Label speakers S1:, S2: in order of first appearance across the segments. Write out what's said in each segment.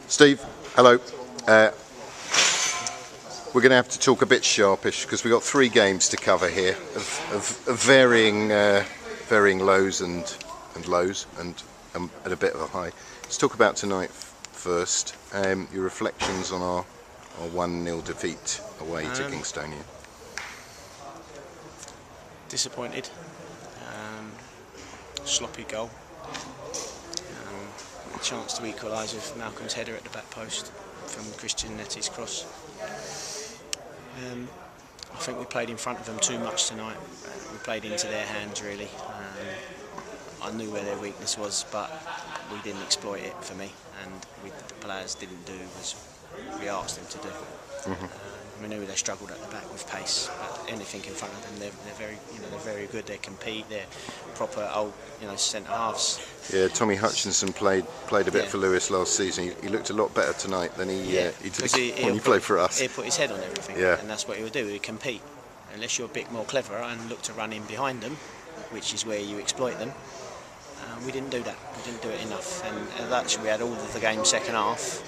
S1: Steve, hello. We're going to have to talk a bit sharpish because we've got 3 games to cover here of varying lows and lows and at a bit of a high. Let's talk about tonight first. Your reflections on our 1-0 defeat away to Kingstonian.
S2: Disappointed. Sloppy goal. A chance to equalise with Malcolm's header at the back post from Kingstonian's cross. I think we played in front of them too much tonight. We played into their hands really. I knew where their weakness was, but we didn't exploit it for me, and the players didn't do as we asked them to do. We knew they struggled at the back with pace, but anything in front of them, they're very good. They compete. They're proper old, centre halves. Yeah,
S1: Tommy Hutchinson played a bit for Lewes last season. He looked a lot better tonight than he did when he played for us.
S2: He put his head on everything, and that's what he would do. He would compete. Unless you're a bit more clever and look to run in behind them, which is where you exploit them. We didn't do that. We didn't do it enough, and actually we had all of the game's second half.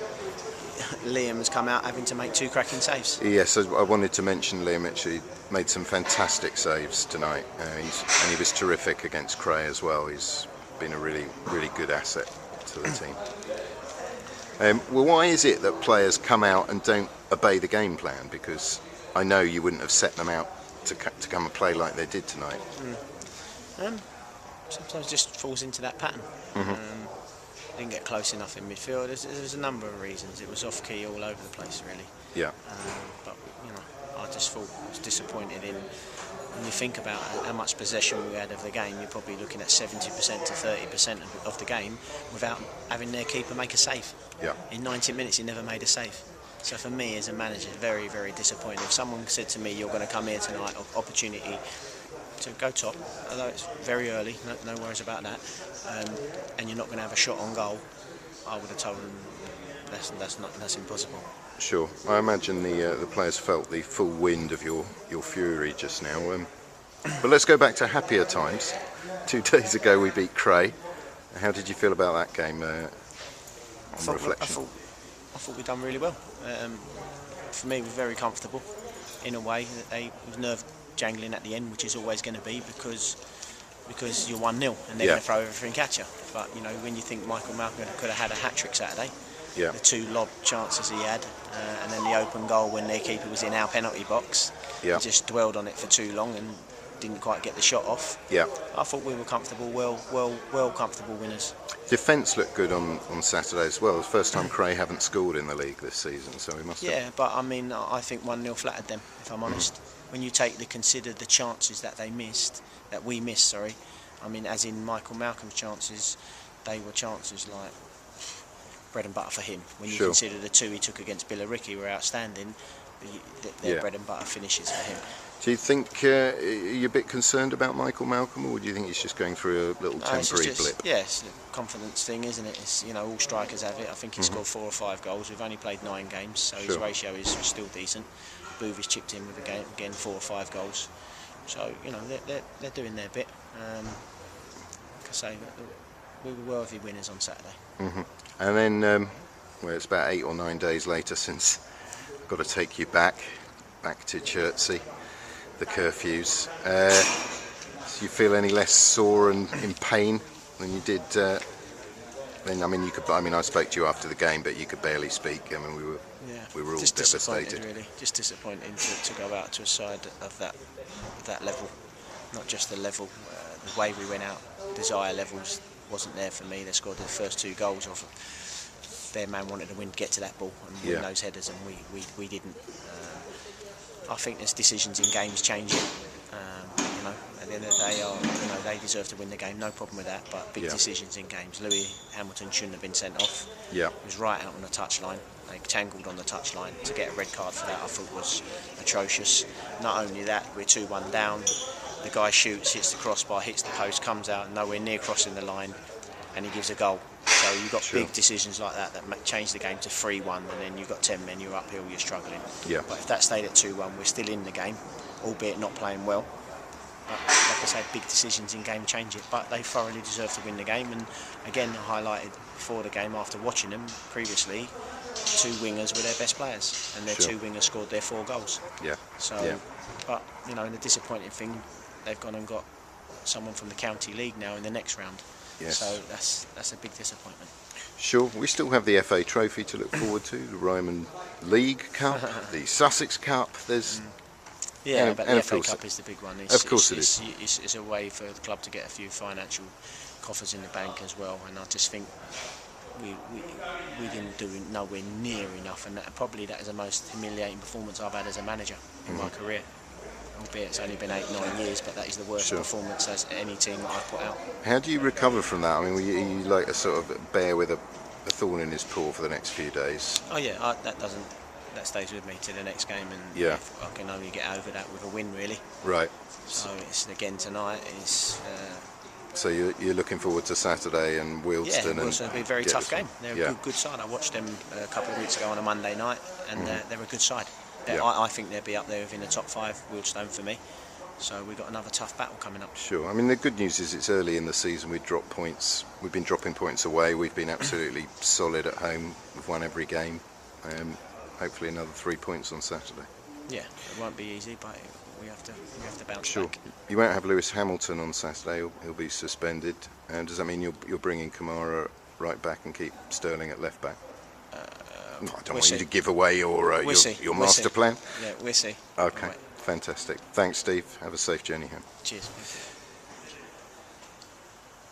S2: Liam's come out having to make 2 cracking saves.
S1: Yes, I wanted to mention Liam actually made some fantastic saves tonight, and he was terrific against Cray as well. He's been a really good asset to the team. Well, why is it that players come out and don't obey the game plan? Because I know you wouldn't have set them out to come and play like they did tonight.
S2: Sometimes it just falls into that pattern. Didn't get close enough in midfield. There's a number of reasons. It was off key all over the place, really. Yeah. But I just thought I was disappointed in. When you think about how much possession we had of the game, you're probably looking at 70% to 30% of the game without having their keeper make a save. Yeah. In 90 minutes, he never made a save. So for me, as a manager, very disappointed. If someone said to me, "You're going to come here tonight, opportunity to go top," although it's very early, no worries about that, and you're not going to have a shot on goal, I would have told them that's impossible.
S1: Sure, I imagine the players felt the full wind of your fury just now. But let's go back to happier times. 2 days ago we beat Cray. How did you feel about that game? On reflection,
S2: I thought we'd done really well. For me, we're very comfortable in a way that they was nerve jangling at the end, which is always going to be because you're 1-0 and they're going to throw everything at you. But when you think Michael Malcolm could have had a hat-trick Saturday, the 2 lob chances he had, and then the open goal when their keeper was in our penalty box, he just dwelled on it for too long and didn't quite get the shot off. I thought we were comfortable, well comfortable winners.
S1: Defence looked good on Saturday as well. It's the first time Cray haven't scored in the league this season, so we must.
S2: Yeah, but I mean, I think 1-0 flattered them, if I'm honest. When you consider the chances that we missed, I mean, as in Michael Malcolm's chances, they were chances like bread and butter for him. When you consider the 2 he took against Billericay were outstanding, they're bread and butter finishes for him.
S1: Do you think you're a bit concerned about Michael Malcolm, or do you think he's just going through a little temporary blip?
S2: Yeah, it's a confidence thing, isn't it? It's, all strikers have it. I think he scored 4 or 5 goals. We've only played 9 games, so his ratio is still decent. Boovy's chipped in with again 4 or 5 goals. So they're doing their bit. Like I say, we were worthy winners on Saturday.
S1: And then, it's about 8 or 9 days later since I've got to take you back to Chertsey. The curfews. Do you feel any less sore and in pain than you did? Then I spoke to you after the game, but you could barely speak. I mean, we were all
S2: just
S1: devastated.
S2: Really, just disappointing to go out to a side of that level. Not just the level, the way we went out. Desire levels wasn't there for me. They scored their first 2 goals off. Their man wanted to get to that ball and win those headers, and we didn't. I think there's decisions in games changing. At the end of the day, they deserve to win the game, no problem with that. But big decisions in games. Louis Hamilton shouldn't have been sent off. He was right out on the touchline. They tangled on the touchline. To get a red card for that, I thought was atrocious. Not only that, we're 2-1 down. The guy shoots, hits the crossbar, hits the post, comes out nowhere near crossing the line, and he gives a goal. So you've got big decisions like that change the game to 3-1, and then you've got 10 men, you're uphill, you're struggling. But if that stayed at 2-1, we're still in the game, albeit not playing well. But like I like I say, big decisions in game change it, but they thoroughly deserve to win the game. And again, I highlighted before the game, after watching them previously, 2 wingers were their best players, and their 2 wingers scored their 4 goals.
S1: Yeah.
S2: So, but you know, the disappointing thing, they've gone and got someone from the county league now in the next round.
S1: Yes.
S2: So that's a big disappointment.
S1: Sure, we still have the FA Trophy to look forward to, the Ryman League Cup, the Sussex Cup. There's
S2: yeah, but the
S1: of
S2: FA
S1: course
S2: Cup is the big one.
S1: Of course it is.
S2: It's a way for the club to get a few financial coffers in the bank as well, and I just think we didn't do nowhere near enough, and that is the most humiliating performance I've had as a manager in my career. Albeit it's only been 8-9 years, but that is the worst performance as any team that I've put out.
S1: How do you recover from that? I mean, were you like a sort of bear with a thorn in his paw for the next few days?
S2: Oh yeah, that stays with me to the next game, and if I can only get over that with a win, really.
S1: Right.
S2: So it's again tonight.
S1: So you're looking forward to Saturday and Wealdstone?
S2: Yeah, Wealdstone will be a very tough game. They're a good side. I watched them a couple of weeks ago on a Monday night, and they're a good side. I think they'll be up there within the top 5, Wealdstone for me. So we've got another tough battle coming up.
S1: Sure. I mean, the good news is it's early in the season. We've dropped points. We've been dropping points away. We've been absolutely solid at home. We've won every game. Hopefully another 3 points on Saturday.
S2: Yeah, it won't be easy, but we have to bounce back.
S1: You won't have Lewis Hamilton on Saturday. He'll be suspended. Does that mean you're bringing Kamara right back and keep Sterling at left back? I don't want you to give away your master plan.
S2: Yeah, we'll see.
S1: Okay, fantastic. Thanks, Steve. Have a safe journey home.
S2: Cheers.